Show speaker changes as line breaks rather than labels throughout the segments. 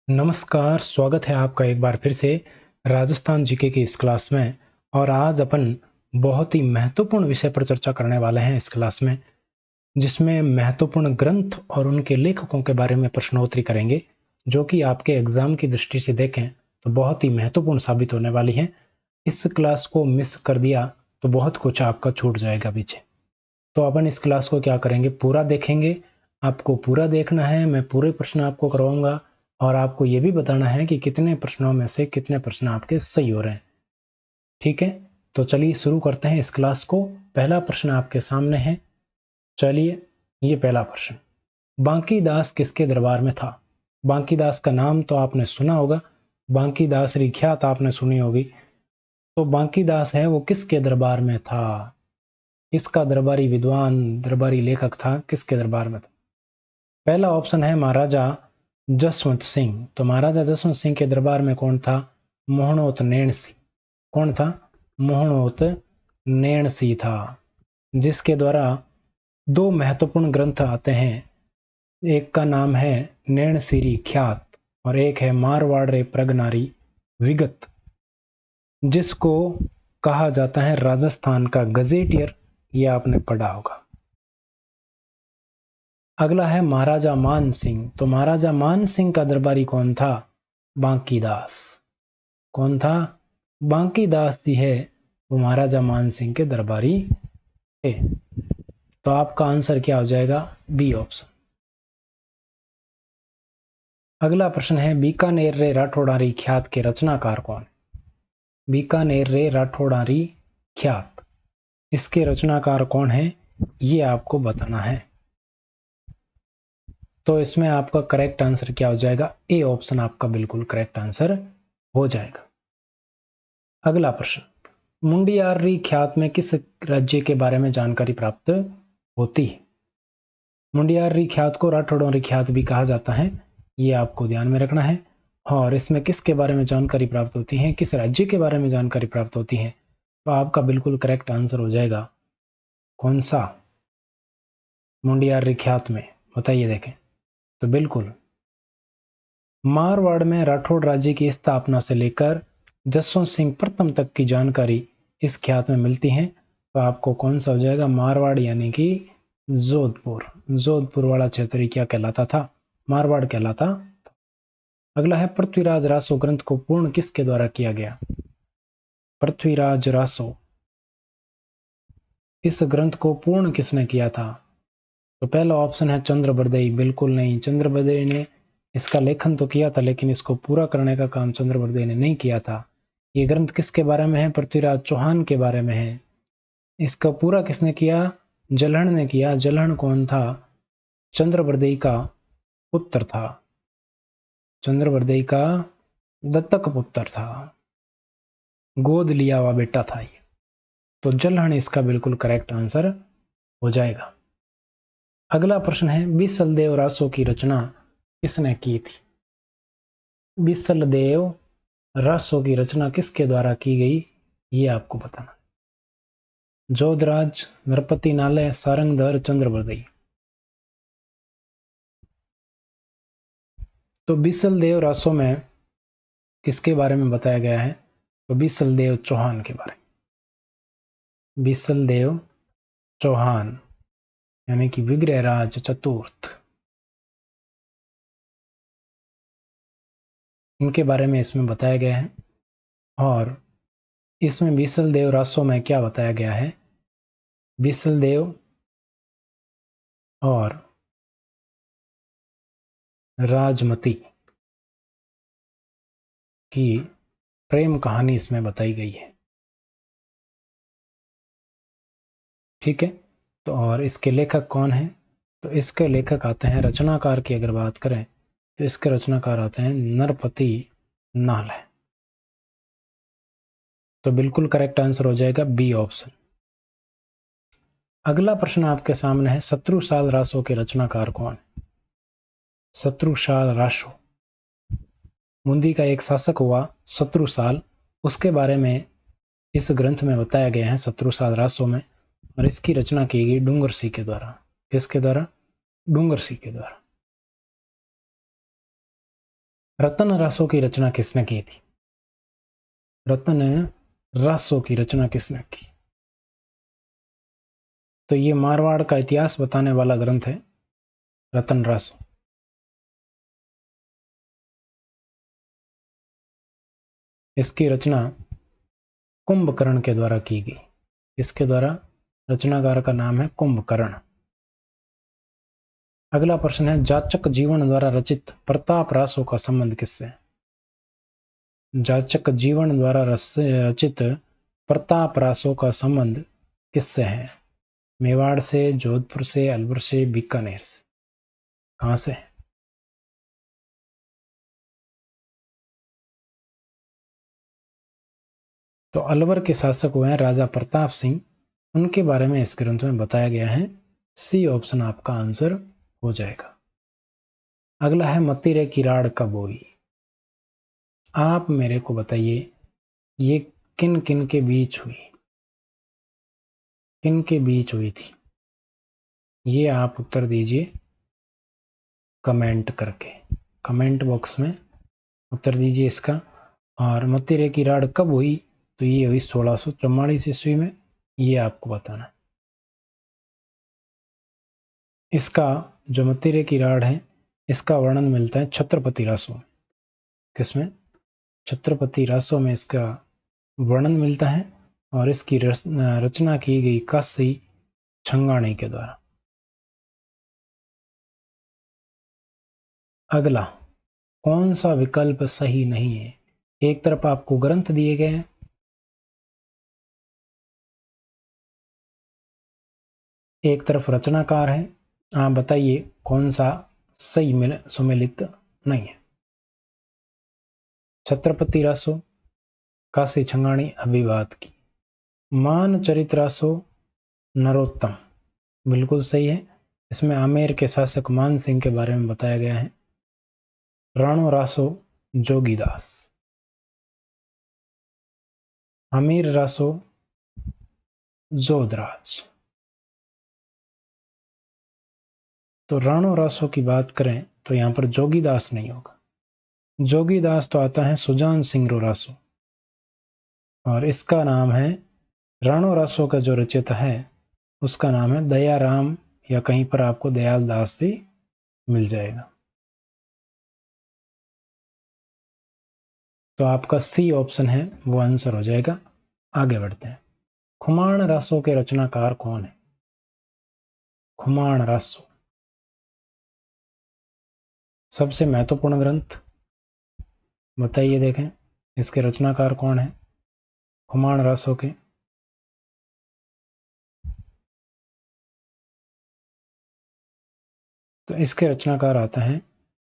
नमस्कार, स्वागत है आपका एक बार फिर से राजस्थान जीके की इस क्लास में। और आज अपन बहुत ही महत्वपूर्ण विषय पर चर्चा करने वाले हैं इस क्लास में, जिसमें महत्वपूर्ण ग्रंथ और उनके लेखकों के बारे में प्रश्नोत्तरी करेंगे, जो कि आपके एग्जाम की दृष्टि से देखें तो बहुत ही महत्वपूर्ण साबित होने वाली है। इस क्लास को मिस कर दिया तो बहुत कुछ आपका छूट जाएगा पीछे। तो अपन इस क्लास को क्या करेंगे, पूरा देखेंगे। आपको पूरा देखना है, मैं पूरे प्रश्न आपको करवाऊंगा और आपको यह भी बताना है कि कितने प्रश्नों में से कितने प्रश्न आपके सही हो रहे हैं। ठीक है, तो चलिए शुरू करते हैं इस क्लास को। पहला प्रश्न आपके सामने है। चलिए, ये पहला प्रश्न, बांकीदास किसके दरबार में था? बांकीदास का नाम तो आपने सुना होगा, बांकीदास ख्यात आपने सुनी होगी। तो बांकीदास है वो किसके दरबार में था? किसका दरबारी विद्वान, दरबारी लेखक था, किसके दरबार में था? पहला ऑप्शन है महाराजा जसवंत सिंह। तो महाराजा जसवंत सिंह के दरबार में कौन था? मोहनोत नैणसी। कौन था? मोहनोत नैणसी था, जिसके द्वारा दो महत्वपूर्ण ग्रंथ आते हैं। एक का नाम है नैणसीरी ख्यात और एक है मारवाड़ रे प्रगनारी विगत, जिसको कहा जाता है राजस्थान का गजेटियर। ये आपने पढ़ा होगा। अगला है महाराजा मान सिंह। तो महाराजा मान सिंह का दरबारी कौन था? बांकीदास। कौन था? बांकीदास जी है वो महाराजा मान सिंह के दरबारी थे। तो आपका आंसर क्या हो जाएगा? B option. अगला प्रश्न है, बीकानेर रे राठौड़ारी ख्यात के रचनाकार कौन? बीकानेर रे राठौड़ारी ख्यात, इसके रचनाकार कौन है, ये आपको बताना है। तो इसमें आपका करेक्ट आंसर क्या हो जाएगा? ए ऑप्शन आपका बिल्कुल करेक्ट आंसर हो जाएगा। अगला प्रश्न, मुंडियारी ख्यात में किस राज्य के बारे में जानकारी प्राप्त होती है? मुंडियारी ख्यात को राठौड़ों ख्यात भी कहा जाता है, ये आपको ध्यान में रखना है। और इसमें किसके बारे में जानकारी प्राप्त होती है, किस राज्य के बारे में जानकारी प्राप्त होती है? तो आपका बिल्कुल करेक्ट आंसर हो जाएगा कौन सा? मुंडियारी ख्यात में, बताइए देखें। तो बिल्कुल मारवाड़ में राठौड़ राज्य की स्थापना से लेकर जसवंत सिंह प्रथम तक की जानकारी इस ख्यात में मिलती है। तो आपको कौन सा हो जाएगा? मारवाड़ यानी कि जोधपुर। जोधपुर वाला क्षेत्र क्या कहलाता था? मारवाड़ कहलाता। अगला है, पृथ्वीराज रासो ग्रंथ को पूर्ण किसके द्वारा किया गया? पृथ्वीराज रासो, इस ग्रंथ को पूर्ण किसने किया था? तो पहला ऑप्शन है चंद्रबरदई। बिल्कुल नहीं, चंद्रबरदई ने इसका लेखन तो किया था, लेकिन इसको पूरा करने का काम चंद्रबरदई ने नहीं किया था। ये ग्रंथ किसके बारे में है? पृथ्वीराज चौहान के बारे में है। इसका पूरा किसने किया? जलहण ने किया। जलहण कौन था? चंद्रबरदई का पुत्र था। चंद्रबरदई का दत्तक पुत्र था, गोद लिया हुआ बेटा था ये। तो जलहण इसका बिल्कुल करेक्ट आंसर हो जाएगा। अगला प्रश्न है, बीसलदेव रासो की रचना किसने की थी? बीसलदेव रासो की रचना किसके द्वारा की गई, ये आपको बताना। जोधराज, नरपति नाले, सारंगधर, चंद्रबरदई। तो बीसलदेव रासो में किसके बारे में बताया गया है? तो बीसलदेव चौहान के बारे में। बीसलदेव चौहान यानी कि विग्रहराज चतुर्थ, इनके बारे में इसमें बताया गया है। और इसमें बीसलदेव रासो में क्या बताया गया है? बीसलदेव और राजमती की प्रेम कहानी इसमें बताई गई है। ठीक है, तो और इसके लेखक कौन है? तो इसके लेखक आते हैं, रचनाकार की अगर बात करें तो इसके रचनाकार आते हैं नरपति नाल है। तो बिल्कुल करेक्ट आंसर हो जाएगा बी ऑप्शन। अगला प्रश्न आपके सामने है, शत्रुसाल रासो के रचनाकार कौन? शत्रुसाल रासो, मुंदी का एक शासक हुआ शत्रुसाल, उसके बारे में इस ग्रंथ में बताया गया है शत्रुसाल रासो में। और इसकी रचना की गई डूंगर सिंह के द्वारा। किसके द्वारा? डूंगर सिंह के द्वारा। रतन रसों की रचना किसने की थी? रतन रसों की रचना किसने की? तो ये मारवाड़ का इतिहास बताने वाला ग्रंथ है रतन रस। इसकी रचना कुंभकर्ण के द्वारा की गई। इसके द्वारा रचनाकार का नाम है कुंभकर्ण। अगला प्रश्न है, जाचक जीवन द्वारा रचित प्रताप रासों का संबंध किससे है? जाचक जीवन द्वारा रचित प्रताप रासों का संबंध किससे है? मेवाड़ से, जोधपुर से, अलवर से, बीकानेर से? कहां से? तो अलवर के शासक हुए हैं राजा प्रताप सिंह। उनके बारे में इस ग्रंथ में बताया गया है। सी ऑप्शन आपका आंसर हो जाएगा। अगला है, मतीरे की राड़ कब हुई? आप मेरे को बताइए, ये किन किन के बीच हुई? किन के बीच हुई थी? ये आप उत्तर दीजिए कमेंट करके। कमेंट बॉक्स में उत्तर दीजिए इसका। और मतीरे की राड़ कब हुई? तो ये हुई 1644 ईस्वी में। ये आपको बताना है। इसका जो मतीरे की राड़ है, इसका वर्णन मिलता है छत्रपति रासों में। किसमें? छत्रपति रासों में इसका वर्णन मिलता है। और इसकी रचना की गई काशी छंगाणी के द्वारा। अगला, कौन सा विकल्प सही नहीं है? एक तरफ आपको ग्रंथ दिए गए हैं, एक तरफ रचनाकार है। आप बताइए कौन सा सही सुमेलित नहीं है? छत्रपति रासो, काशी छंगाणी, अभिवाद की, मान चरित रासो, नरोत्तम। बिल्कुल सही है। इसमें आमेर के शासक मान सिंह के बारे में बताया गया है। राणो रासो, जोगीदास। अमीर रासो, जोधराज। तो राणो रासो की बात करें तो यहां पर जोगीदास नहीं होगा। जोगीदास तो आता है सुजान सिंह रासो। और इसका नाम है, राणो रासो का जो रचयिता है उसका नाम है दयाराम, या कहीं पर आपको दयाल दास भी मिल जाएगा। तो आपका सी ऑप्शन है वो आंसर हो जाएगा। आगे बढ़ते हैं। खुमाण रासों के रचनाकार कौन है? खुमाण रासो सबसे महत्वपूर्ण ग्रंथ बताइए, देखें इसके रचनाकार कौन है खुमाण रासों के? तो इसके रचनाकार आता है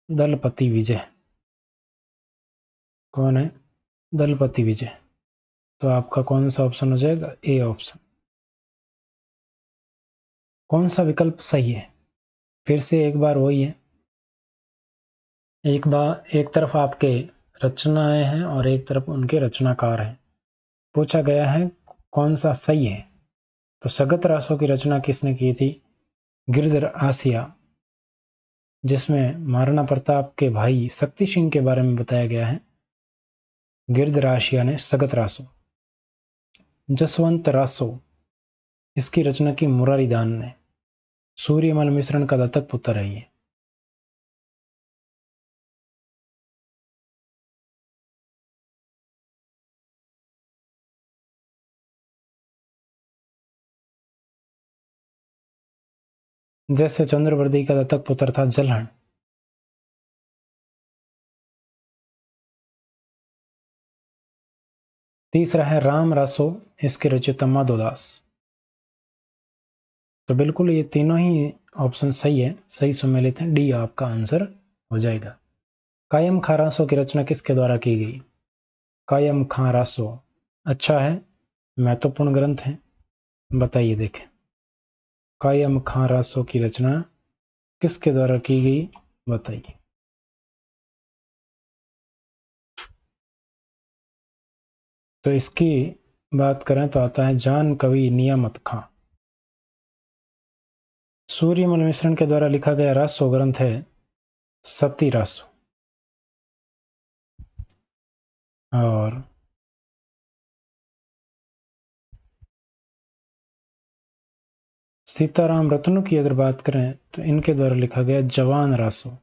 दलपति विजय। कौन है? दलपति विजय। तो आपका कौन सा ऑप्शन हो जाएगा? A option. कौन सा विकल्प सही है? फिर से एक बार वही है। एक तरफ आपके रचनाएं हैं और एक तरफ उनके रचनाकार हैं। पूछा गया है कौन सा सही है। तो सगत रासों की रचना किसने की थी? गिरधर आसिया, जिसमें महाराणा प्रताप के भाई शक्ति सिंह के बारे में बताया गया है। गिरधर आसिया ने सगत रासो। जसवंत रासो, इसकी रचना की मुरारी दान ने। सूर्यमल मिश्रण का दत्तक पुत्र है ये। जैसे चंद्रवर्दी का दत्तक पुत्र था जलहन। तीसरा है राम रासो, इसके रचयिता माधोदास। तो बिल्कुल ये तीनों ही ऑप्शन सही है, सही सुमेलित है। डी आपका आंसर हो जाएगा। कायम खां रासो की रचना किसके द्वारा की गई? कायम खां रासो अच्छा है, महत्वपूर्ण ग्रंथ है। बताइए देखें, कायम खां रासो की रचना किसके द्वारा की गई? बताइए। तो इसकी बात करें तो आता है जान कवि नियामत खां। सूर्यमल मिश्रण के द्वारा लिखा गया रासो ग्रंथ है सती रासो। और सीताराम रत्नों की अगर बात करें तो इनके द्वारा लिखा गया जवान रासो।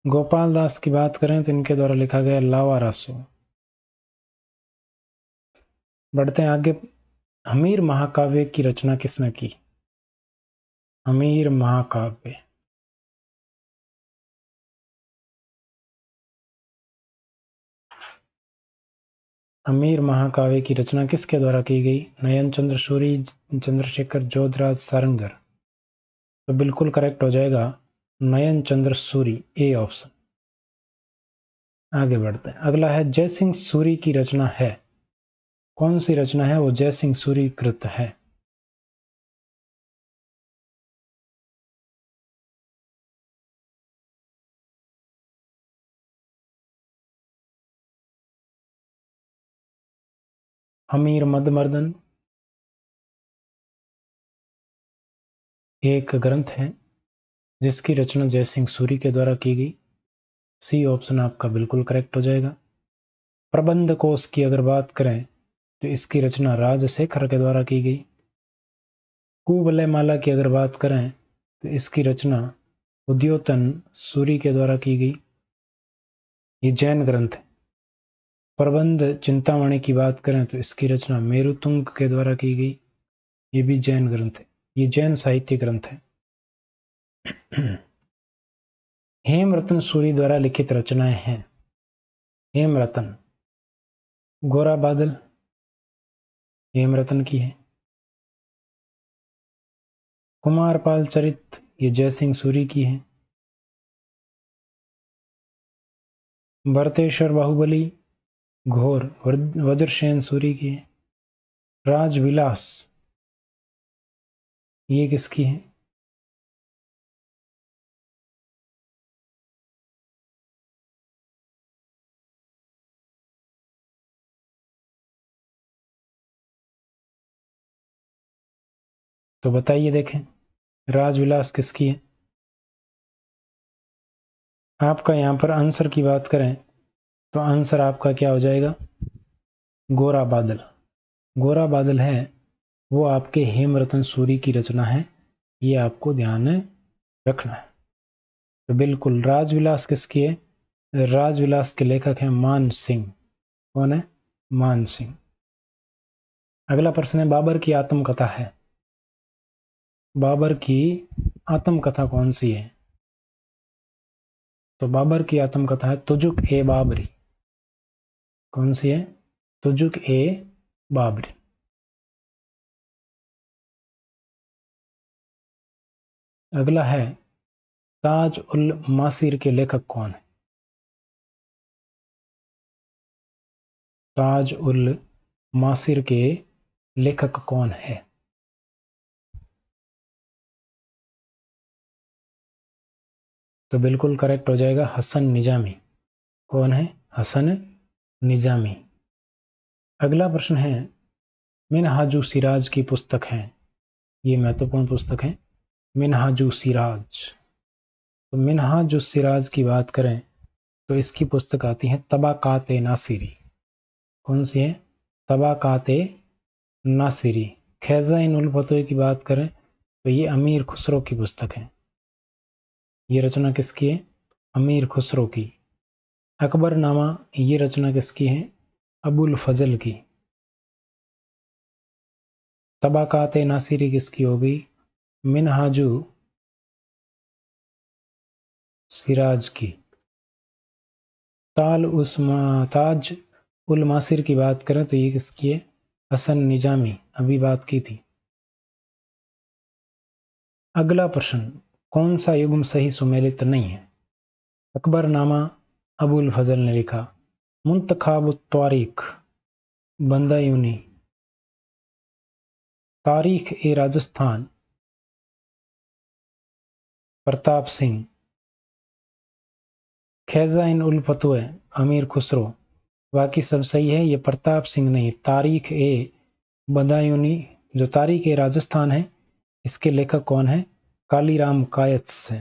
गोपाल दास की बात करें तो इनके द्वारा लिखा गया लावा रासो। बढ़ते हैं आगे। हमीर महाकाव्य की रचना किसने की? हमीर महाकाव्य। हमीर महाकाव्य की रचना किसके द्वारा की गई? नयन चंद्र सूरी, चंद्रशेखर जोधराज सारंगधर। तो बिल्कुल करेक्ट हो जाएगा नयन चंद्र सूरी, ए ऑप्शन। आगे बढ़ते हैं। अगला है जयसिंह सूरी की रचना है। कौन सी रचना है वो जयसिंह सूरी कृत है? हमीर मदमर्दन एक ग्रंथ है जिसकी रचना जयसिंह सूरी के द्वारा की गई। सी ऑप्शन आपका बिल्कुल करेक्ट हो जाएगा। प्रबंध कोश की अगर बात करें तो इसकी रचना राजशेखर के द्वारा की गई। कुवलय माला की अगर बात करें तो इसकी रचना उद्योतन सूरी के द्वारा की गई। ये जैन ग्रंथ है। प्रबंध चिंतामणि की बात करें तो इसकी रचना मेरुतुंग के द्वारा की गई। ये भी जैन ग्रंथ है। ये जैन साहित्य ग्रंथ है। हेमरतन सूरी द्वारा लिखित रचनाएं हैं। हेमरतन, गोरा बादल हेमरतन की है। कुमारपाल चरित ये जयसिंह सूरी की है। भरतेश्वर बाहुबली घोर वज्रसेन सूरी की है। राजविलास ये किसकी है? तो बताइए देखें राजविलास किसकी है? आपका यहां पर आंसर की बात करें तो आंसर आपका क्या हो जाएगा? गोरा बादल। गोरा बादल है वो आपके हेमरतन सूरी की रचना है। ये आपको ध्यान में रखना है। तो बिल्कुल राजविलास किसकी है? राजविलास के लेखक हैं मान सिंह। कौन है? मान सिंह। अगला प्रश्न है बाबर की आत्मकथा है। बाबर की आत्मकथा कौन सी है? तो बाबर की आत्मकथा है तुजुक ए बाबरी। कौन सी है? तुजुक ए बाबरी। अगला है ताज उल मासिर के लेखक कौन है? ताज उल मासिर के लेखक कौन है? तो बिल्कुल करेक्ट हो जाएगा हसन निजामी। कौन है? हसन निजामी। अगला प्रश्न है मिनहाजु सिराज की पुस्तक है। ये महत्वपूर्ण पुस्तक है मिनहाजु सिराज। तो मिनहाजु सिराज की बात करें तो इसकी पुस्तक आती है तबाकात नासिरी। कौन सी है? तबाकात नासिरी। खैज़ा-इन उल फतह की बात करें तो ये अमीर खुसरो की पुस्तक है। ये रचना किसकी है? अमीर खुसरो की। अकबरनामा ये रचना किसकी है? अबुल फजल की। तबाकात नासिरी किसकी हो गई? मिनहाजु सिराज की। ताज उल मासिर की बात करें तो ये किसकी है? हसन निजामी। अभी बात की थी। अगला प्रश्न कौन सा युग्म सही सुमेलित नहीं है? अकबरनामा अबुल फजल ने लिखा। मुंतखाब तारीख बंदायूनी। तारीख ए राजस्थान प्रताप सिंह। खैज़ा-इन उल फतह अमीर खुसरो। बाकी सब सही है। ये प्रताप सिंह नहीं। तारीख ए बदायूनी जो तारीख ए राजस्थान है इसके लेखक कौन है? कालीराम कायस्थ से।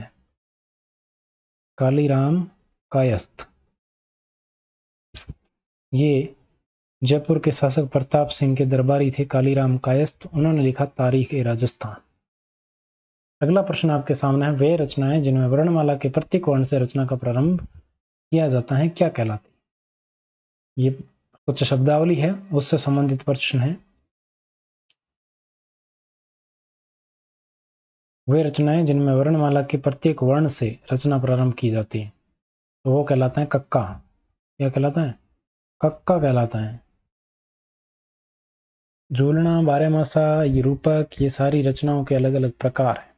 कालीराम कायस्थ ये जयपुर के शासक प्रताप सिंह के दरबारी थे, कालीराम कायस्थ। उन्होंने लिखा तारीख ए राजस्थान। अगला प्रश्न आपके सामने है, वे रचनाएं जिनमें वर्णमाला के प्रत्येक वर्ण से रचना का प्रारंभ किया जाता है क्या कहलाती? ये कुछ शब्दावली है, उससे संबंधित प्रश्न है। वे रचनाएं जिनमें वर्णमाला के प्रत्येक वर्ण से रचना प्रारंभ की जाती है तो वो कहलाता है कक्का। क्या कहलाता है? कक्का कहलाता है। झूलना, बारहमासा, ये रूपक, ये सारी रचनाओं के अलग अलग प्रकार हैं।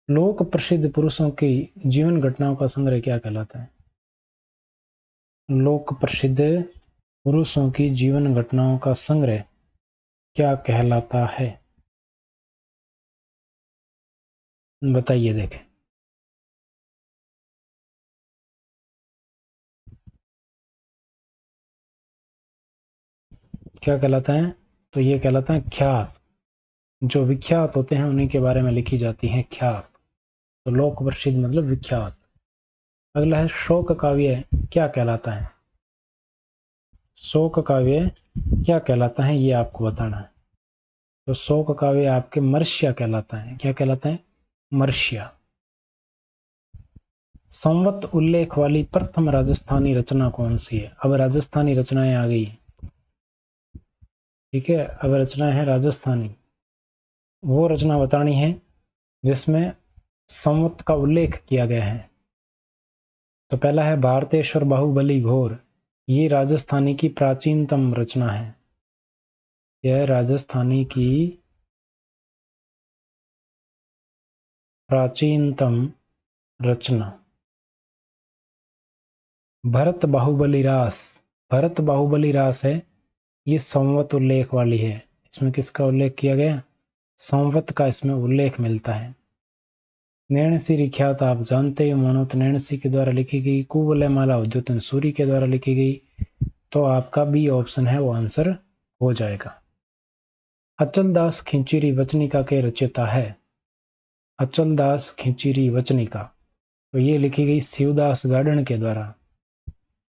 लोक प्रसिद्ध पुरुषों की जीवन घटनाओं का संग्रह क्या कहलाता है? लोक प्रसिद्ध पुरुषों की जीवन घटनाओं का संग्रह क्या कहलाता है? बताइए देखें। क्या कहलाता है? तो ये कहलाता है ख्यात। जो विख्यात होते हैं उन्हीं के बारे में लिखी जाती हैं ख्यात। तो लोक प्रसिद्ध मतलब विख्यात। अगला है शोक काव्य क्या कहलाता है? शोक काव्य क्या कहलाता है ये आपको बताना है। तो शोक काव्य आपके मर्ष्य कहलाता है। क्या कहलाता है? मर्ष्य। संवत उल्लेख वाली प्रथम राजस्थानी रचना कौन सी है? अब राजस्थानी रचनाएं आ गई। ठीक है, अब रचना है राजस्थानी। वो रचना बतानी है जिसमें संवत का उल्लेख किया गया है। तो पहला है भारतेश्वर बाहुबली घोर। ये राजस्थानी की प्राचीनतम रचना है। यह राजस्थानी की प्राचीनतम रचना। भरत बाहुबली रास। भरत बाहुबली रास है, ये संवत उल्लेख वाली है। इसमें किसका उल्लेख किया गया? संवत का इसमें उल्लेख मिलता है। नैणसी ख्यात आप जानते हो, मनोत नैणसी के द्वारा लिखी गई। कुवलय माला उद्योतन सूरी के द्वारा लिखी गई। तो आपका बी ऑप्शन है वो आंसर हो जाएगा। अचल दास खिंचीरी वचनिका के रचयिता है। अचल दास खिंचीरी वचनिका तो ये लिखी गई शिवदास गार्डन के द्वारा।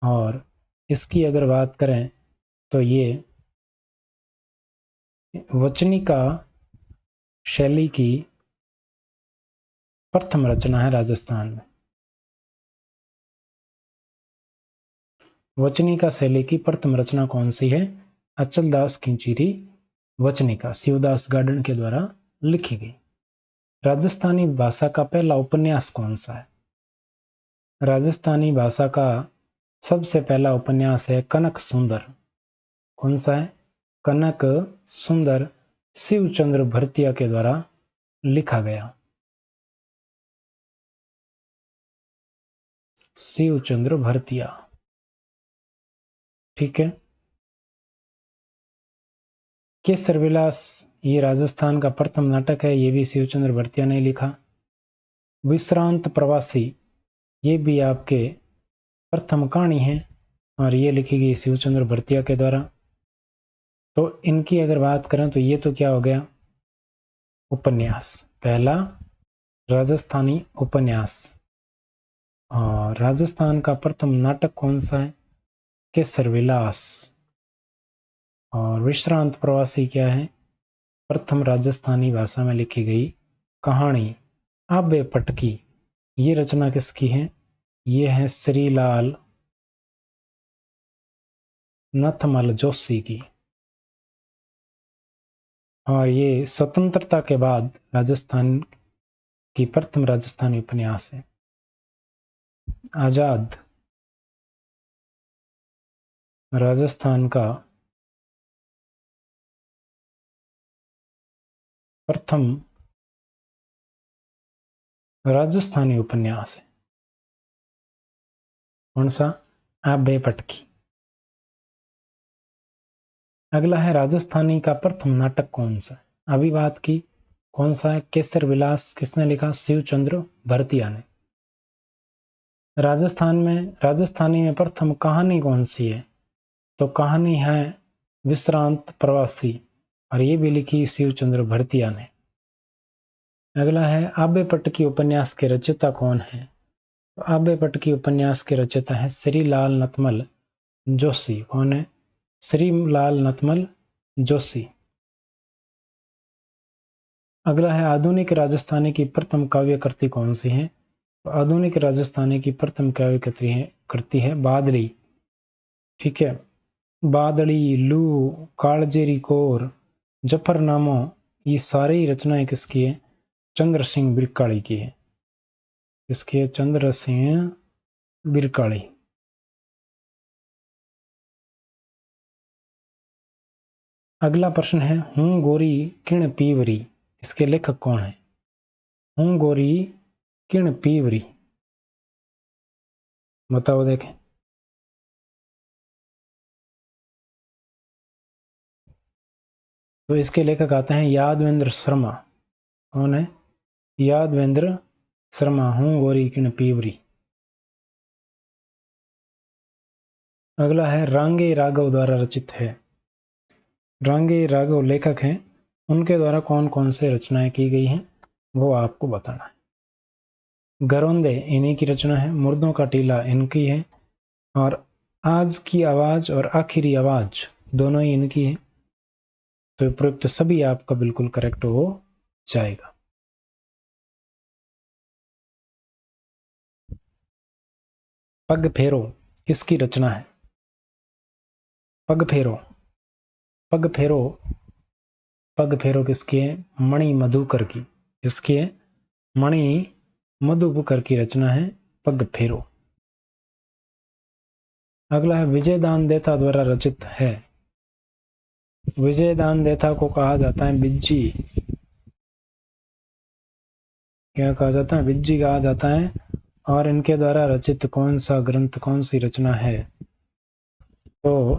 और इसकी अगर बात करें तो ये वचनिका शैली की प्रथम रचना है राजस्थान में। वचनिका शैली की प्रथम रचना कौन सी है? अचल दास खिंचीरी वचनिका, शिवदास गार्डन के द्वारा लिखी गई। राजस्थानी भाषा का पहला उपन्यास कौन सा है? राजस्थानी भाषा का सबसे पहला उपन्यास है कनक सुंदर। कौन सा है? कनक सुंदर, शिवचंद्र भरतिया के द्वारा लिखा गया। शिवचंद्र भरतिया। ठीक है। केसर विलास ये राजस्थान का प्रथम नाटक है, ये भी शिवचंद्र भरतिया ने लिखा। विश्रांत प्रवासी ये भी आपके प्रथम कहानी है और ये लिखी गई शिवचंद्र भरतिया के द्वारा। तो इनकी अगर बात करें तो ये तो क्या हो गया? उपन्यास, पहला राजस्थानी उपन्यास। और राजस्थान का प्रथम नाटक कौन सा है? केसर विलास। और विश्रांत प्रवासी क्या है? प्रथम राजस्थानी भाषा में लिखी गई कहानी। आबे पटकी ये रचना किसकी है? ये है श्रीलाल नथमल जोशी की। और ये स्वतंत्रता के बाद राजस्थान की प्रथम राजस्थानी उपन्यास है। आजाद राजस्थान का प्रथम राजस्थानी उपन्यास है। कौन सा? आबे पटकी। अगला है राजस्थानी का प्रथम नाटक कौन सा है? अभी बात की कौन सा है? केसर विलास किसने लिखा? शिवचंद्र भरतिया ने। राजस्थानी में प्रथम कहानी कौन सी है? तो कहानी है विश्रांत प्रवासी और ये भी लिखी शिवचंद्र भरतिया ने। अगला है आबेपट्टकी उपन्यास के रचयिता कौन है? तो आबेपट्टकी उपन्यास के रचयिता है श्रीलाल नतमल जोशी। कौन है? श्रीलाल नतमल जोशी। अगला है आधुनिक राजस्थानी की प्रथम काव्य कृति कौन सी है? तो आधुनिक राजस्थानी की प्रथम काव्य कृति है बादली। ठीक है, बादली, लू, कालजेरी कौर, जफरनामा, ये सारी रचनाएं किसकी है? चंद्र सिंह बिरकाड़ी की है। किसकी है? चंद्र सिंह बिरकाड़ी। अगला प्रश्न है हूं गोरी किण पीवरी, इसके लेखक कौन है? हूं गोरी किण पीवरी, बताओ देखें। तो इसके लेखक आते हैं यादवेंद्र शर्मा। कौन है? यादवेंद्र शर्मा। हूं गोरी किण पीवरी। अगला है रांगे राघव द्वारा रचित है। रांगे राघव लेखक हैं, उनके द्वारा कौन कौन से रचनाएं की गई हैं वो आपको बताना है। गरोंदे इन्हीं की रचना है। मुर्दों का टीला इनकी है। और आज की आवाज और आखिरी आवाज दोनों ही इनकी है। तो उपयुक्त सभी आपका बिल्कुल करेक्ट हो जाएगा। पग फेरो किसकी रचना है? पग फेरो, पग फेरो, पग फेरो किसकी है? मणि मधुकर की। किसकी है? मणि मधुकर की रचना है पग फेरो। अगला है विजयदान देथा द्वारा रचित है। विजयदान देथा को कहा जाता है बिज्जी। क्या कहा जाता है? बिज्जी कहा जाता है। और इनके द्वारा रचित कौन सा ग्रंथ, कौन सी रचना है? तो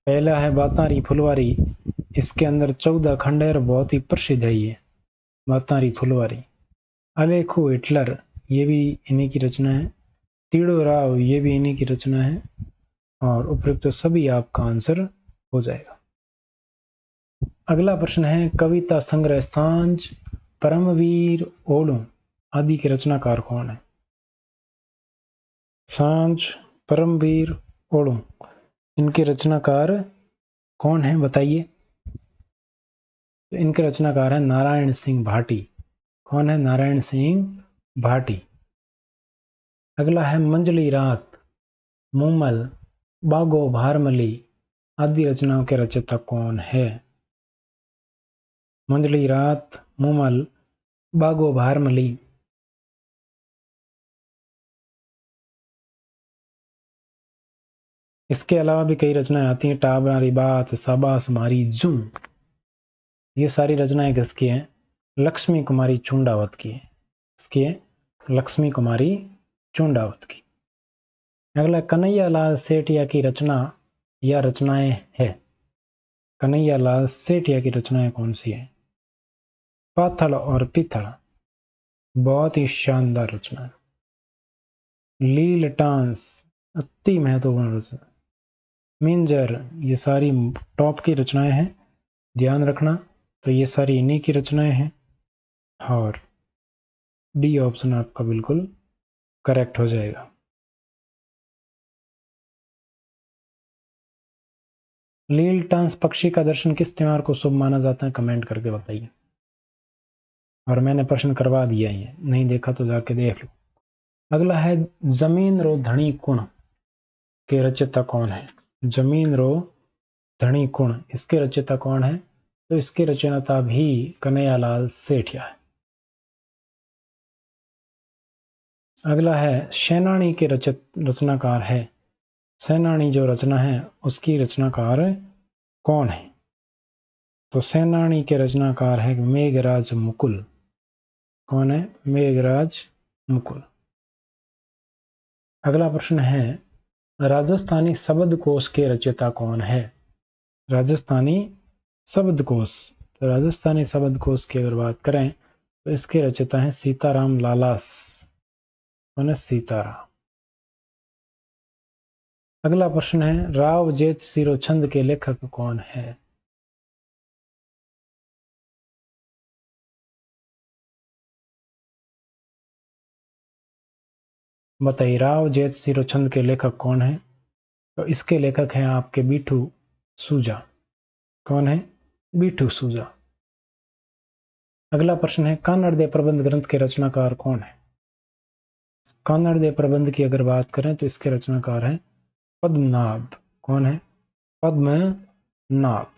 पहला है बातारी फुलवारी। इसके अंदर 14 खंड है और बहुत ही प्रसिद्ध है ये बातारी फुलवारी। अलेखू हिटलर ये भी इन्हीं की रचना है। तीड़ो राव ये भी इन्हीं की रचना है। और उपयुक्त तो सभी आपका आंसर हो जाएगा। अगला प्रश्न है कविता संग्रह सांझ, परमवीर, ओलू आदि के रचनाकार कौन है? सांझ, परमवीर, ओलू इनके रचनाकार कौन है बताइए। तो इनके रचनाकार है नारायण सिंह भाटी। कौन है? नारायण सिंह भाटी। अगला है मंजली रात, मूमल, बागो भारमली आदि रचनाओं के रचयिता कौन है? मंजली रात, मूमल, बागो भारमली। इसके अलावा भी कई रचनाएं आती हैं। टाबरारी बात, शाबाश मारी जू, ये सारी रचनाएं किसकी हैं? लक्ष्मी कुमारी चुंडावत की है। इसकी है लक्ष्मी कुमारी चुंडावत की। अगला कन्हैया लाल सेठिया की रचना या रचनाएं है। कन्हैया लाल सेठिया की रचनाएं कौन सी है? पाथड़ और पिथड़ बहुत ही शानदार रचना है। लील टांस अति महत्वपूर्ण रचना। मिंजर ये सारी टॉप की रचनाएं हैं, ध्यान रखना। तो ये सारी इन्हीं की रचनाएं हैं। और डी ऑप्शन आपका बिल्कुल करेक्ट हो जाएगा। लील टांस पक्षी का दर्शन किस त्योहार को शुभ माना जाता है? कमेंट करके बताइए। और मैंने प्रश्न करवा दिया है, नहीं देखा तो जाके देख लो। अगला है जमीन रो धनी कुण के रचयिता कौन है? जमीन रो धनी कुण इसके रचयिता कौन है? तो इसके रचयिता भी कन्हैयालाल सेठिया है। अगला है सेनानी के रचनाकार है। सेनानी जो रचना है उसकी रचनाकार कौन है? तो सेनानी के रचनाकार है मेघराज मुकुल। कौन है? मेघराज मुकुल। अगला प्रश्न है राजस्थानी शब्दकोश के रचयिता कौन है? राजस्थानी शब्दकोश, तो राजस्थानी शब्दकोश की अगर बात करें तो इसके रचयिता हैं सीताराम लालास। कौन है? सीताराम। अगला प्रश्न है राव जेठ सिरो छंद के लेखक कौन है? बताइए, राव जेठ सिरोछंद के लेखक कौन है? तो इसके लेखक हैं आपके बीठू सूजा। कौन है? बीठू सूजा। अगला प्रश्न है, कानड़ दे प्रबंध ग्रंथ के रचनाकार कौन है? कानड़ दे प्रबंध की अगर बात करें तो इसके रचनाकार हैं पद्मनाभ। कौन है? पद्मनाभ।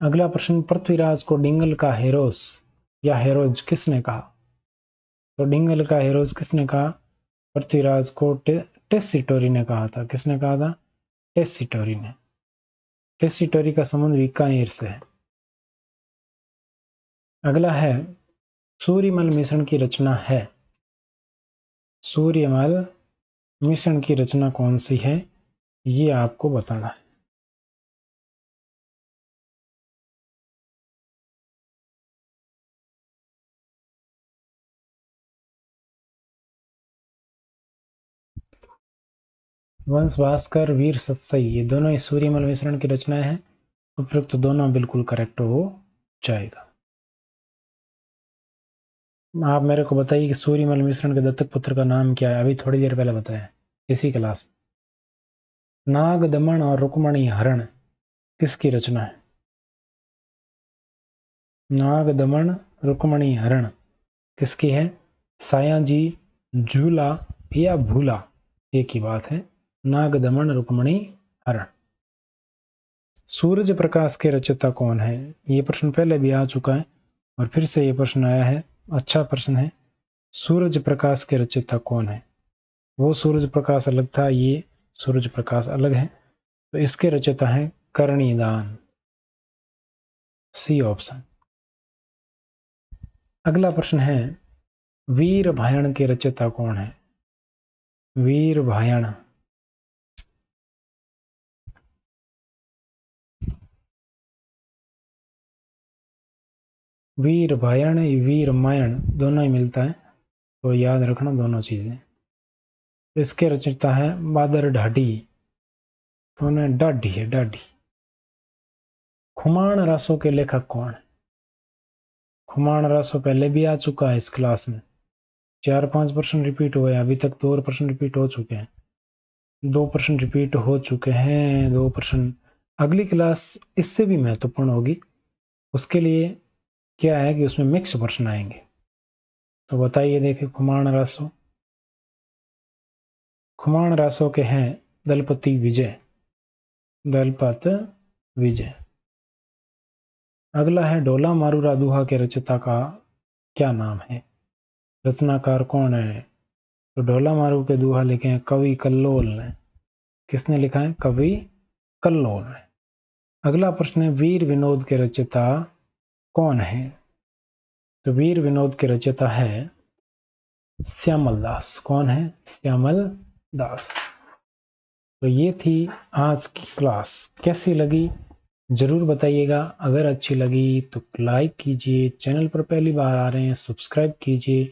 अगला प्रश्न, पृथ्वीराज को डिंगल का हेरोस या हेरोज किसने कहा? तो डिंगल का हेरोज किसने कहा? पृथ्वीराज को टेस्सिटोरी ने कहा था। किसने कहा था? टेस्सिटोरी ने। टेस्सिटोरी का संबंध बीकानेर से है। अगला है, सूर्यमल मिश्रण की रचना है। सूर्यमल मिश्रण की रचना कौन सी है, ये आपको बताना है। वंश भास्कर, वीर सत्सई, ये दोनों ही सूर्यमल मिश्रण की रचनाएं हैं। उपयुक्त तो दोनों बिल्कुल करेक्ट हो जाएगा। आप मेरे को बताइए कि सूर्यमल मिश्रण के दत्तक पुत्र का नाम क्या है? अभी थोड़ी देर पहले बताया इसी क्लास में। नाग दमन और रुक्मणी हरण किसकी रचना है? नाग दमन रुक्मणी हरण किसकी है? सायाजी, झूला या भूला, एक ही बात है। नाग दमन रुक्मणी हरण। सूरज प्रकाश के रचयिता कौन है? ये प्रश्न पहले भी आ चुका है और फिर से ये प्रश्न आया है। अच्छा प्रश्न है। सूरज प्रकाश के रचयिता कौन है? वो सूरज प्रकाश अलग था, ये सूरज प्रकाश अलग है। तो इसके रचयिता हैं कर्णिदान। C option. अगला प्रश्न है, वीर भायण के रचयिता कौन है? वीर भायण। वीर भायण वीर मायण दोनों ही मिलता है, तो याद रखना दोनों चीजें। इसके रचयिता है बादर ढाडी। उन्हें डाढ़ी है, डाढ़ी। खुमान रासों के लेखक कौन है? खुमान रासों पहले भी आ चुका है इस क्लास में। 4-5 प्रश्न रिपीट हुए, अभी तक 2 प्रश्न रिपीट हो चुके हैं। 2 प्रश्न रिपीट हो चुके हैं, 2 प्रश्न। अगली क्लास इससे भी महत्वपूर्ण होगी। उसके लिए क्या है कि उसमें मिक्स प्रश्न आएंगे। तो बताइए, देखिए, खुमान रासों। खुमान रासों के हैं दलपति विजय। दलपत विजय। अगला है, ढोला मारूरा दुहा के रचयिता का क्या नाम है? रचनाकार कौन है? तो ढोला मारू के दुहा लिखे हैं कवि कल्लोल ने। किसने लिखा है? कवि कल्लोल ने। अगला प्रश्न है, वीर विनोद के रचयिता कौन है? तो वीर विनोद के रचयिता है श्यामल दास। कौन है? श्यामल दास। तो ये थी आज की क्लास। कैसी लगी जरूर बताइएगा। अगर अच्छी लगी तो लाइक कीजिए, चैनल पर पहली बार आ रहे हैं सब्सक्राइब कीजिए,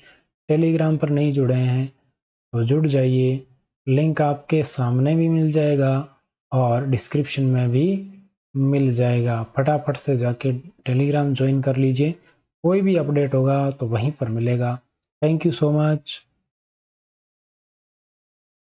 टेलीग्राम पर नहीं जुड़े हैं तो जुड़ जाइए। लिंक आपके सामने भी मिल जाएगा और डिस्क्रिप्शन में भी मिल जाएगा। फटाफट से जाके टेलीग्राम ज्वाइन कर लीजिए। कोई भी अपडेट होगा तो वहीं पर मिलेगा। Thank you so much.